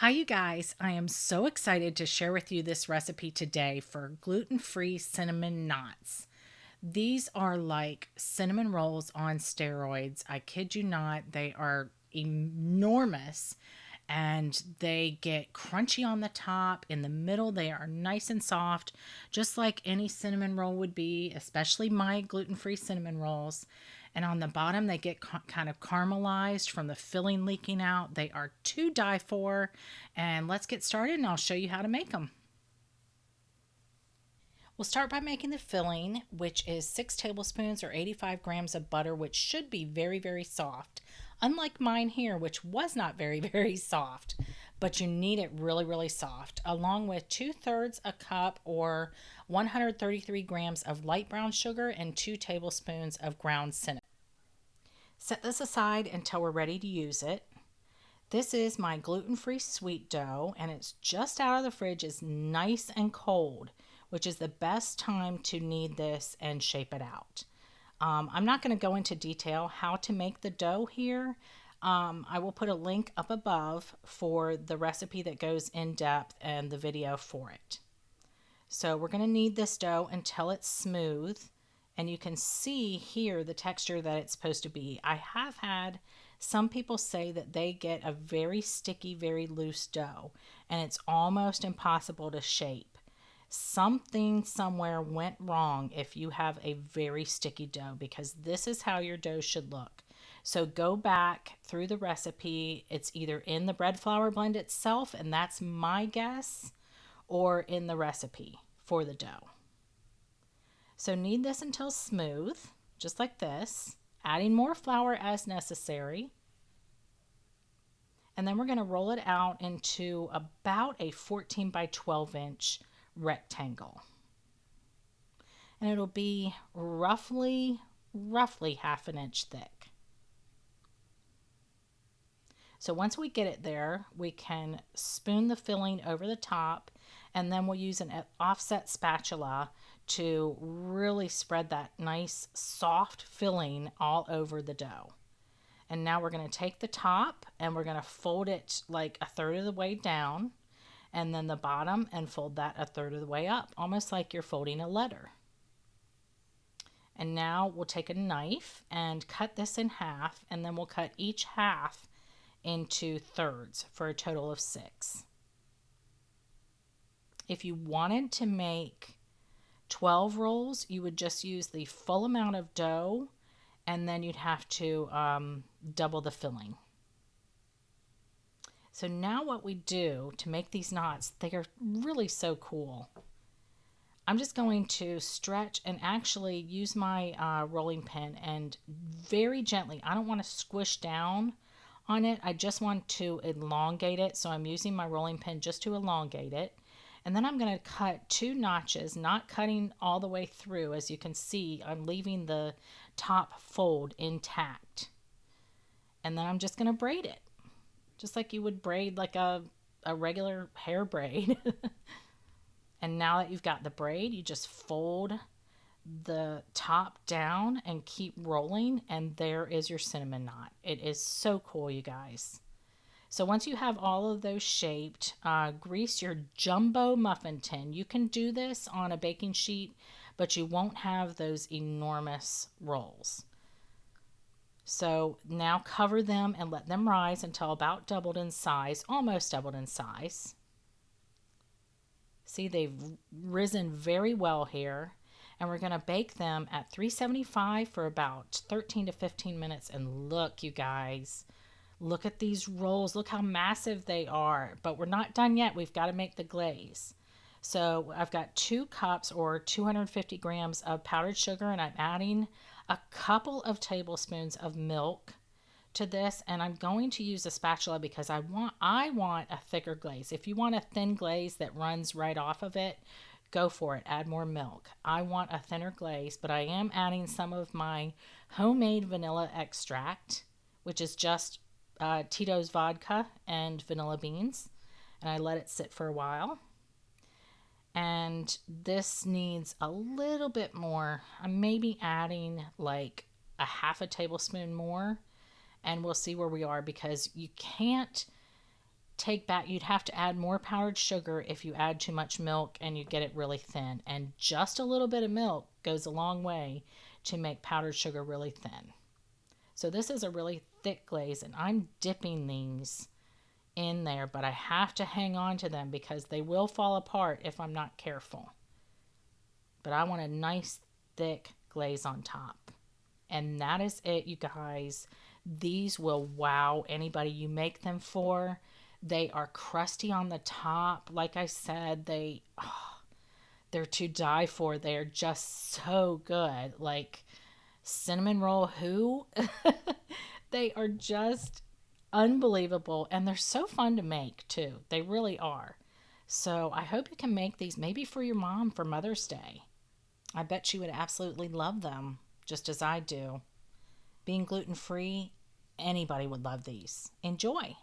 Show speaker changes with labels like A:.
A: Hi, you guys. I am so excited to share with you this recipe today for gluten free cinnamon knots. These are like cinnamon rolls on steroids. I kid you not, they are enormous and they get crunchy on the top. In the middle, they are nice and soft, just like any cinnamon roll would be, especially my gluten free cinnamon rolls. And on the bottom, they get kind of caramelized from the filling leaking out. They are to die for. And let's get started, and I'll show you how to make them. We'll start by making the filling, which is 6 tablespoons or 85 grams of butter, which should be very, very soft. Unlike mine here, which was not very, very soft, but you need it really, really soft, along with 2/3 a cup or 133 grams of light brown sugar and 2 tablespoons of ground cinnamon. Set this aside until we're ready to use it. This is my gluten-free sweet dough, and it's just out of the fridge. It's nice and cold, which is the best time to knead this and shape it out. I'm not going to go into detail how to make the dough here. I will put a link up above for the recipe that goes in depth and the video for it. So we're going to knead this dough until it's smooth, and you can see here the texture that it's supposed to be. I have had some people say that they get a very sticky, very loose dough, and it's almost impossible to shape. Something somewhere went wrong if you have a very sticky dough, because this is how your dough should look. So go back through the recipe. It's either in the bread flour blend itself, and that's my guess, or in the recipe for the dough. So knead this until smooth, just like this, adding more flour as necessary. And then we're going to roll it out into about a 14 by 12 inch rectangle. And it'll be roughly half an inch thick. So once we get it there, we can spoon the filling over the top, and then we'll use an offset spatula to really spread that nice soft filling all over the dough. And now we're going to take the top and we're going to fold it like 1/3 of the way down, and then the bottom, and fold that 1/3 of the way up, almost like you're folding a letter. And now we'll take a knife and cut this in half, and then we'll cut each half into thirds for a total of 6. If you wanted to make 12 rolls, you would just use the full amount of dough, and then you'd have to double the filling. So now what we do to make these knots, they are really so cool. I'm just going to stretch and actually use my rolling pin, and very gently, I don't want to squish down on it. I just want to elongate it. So I'm using my rolling pin just to elongate it. And then I'm going to cut 2 notches, not cutting all the way through. As you can see, I'm leaving the top fold intact. And then I'm just going to braid it, just like you would braid like a regular hair braid. And now that you've got the braid, you just fold the top down and keep rolling, and there is your cinnamon knot. It is so cool, you guys. So once you have all of those shaped, grease your jumbo muffin tin. You can do this on a baking sheet, but you won't have those enormous rolls. So now cover them and let them rise until about doubled in size, almost doubled in size. See, they've risen very well here. And we're going to bake them at 375 for about 13 to 15 minutes. And look, you guys, look at these rolls. Look how massive they are. But we're not done yet. We've got to make the glaze. So I've got 2 cups or 250 grams of powdered sugar, and I'm adding a couple of tablespoons of milk to this. And I'm going to use a spatula because I want a thicker glaze. If you want a thin glaze that runs right off of it, go for it. Add more milk. I want a thinner glaze, but I am adding some of my homemade vanilla extract, which is just Tito's vodka and vanilla beans. And I let it sit for a while. And this needs a little bit more. I'm maybe adding like a ½ tablespoon more, and we'll see where we are, because you can't take back, you'd have to add more powdered sugar if you add too much milk and you get it really thin. And just a little bit of milk goes a long way to make powdered sugar really thin. So this is a really thick glaze, and I'm dipping these in there, but I have to hang on to them because they will fall apart if I'm not careful. But I want a nice thick glaze on top. And that is it, you guys. These will wow anybody you make them for. They are crusty on the top. Like I said, they're to die for. They are just so good. Like cinnamon roll who? They are just unbelievable, and they're so fun to make too. They really are. So I hope you can make these maybe for your mom for Mother's Day. I bet she would absolutely love them, just as I do. Being gluten free, anybody would love these. Enjoy.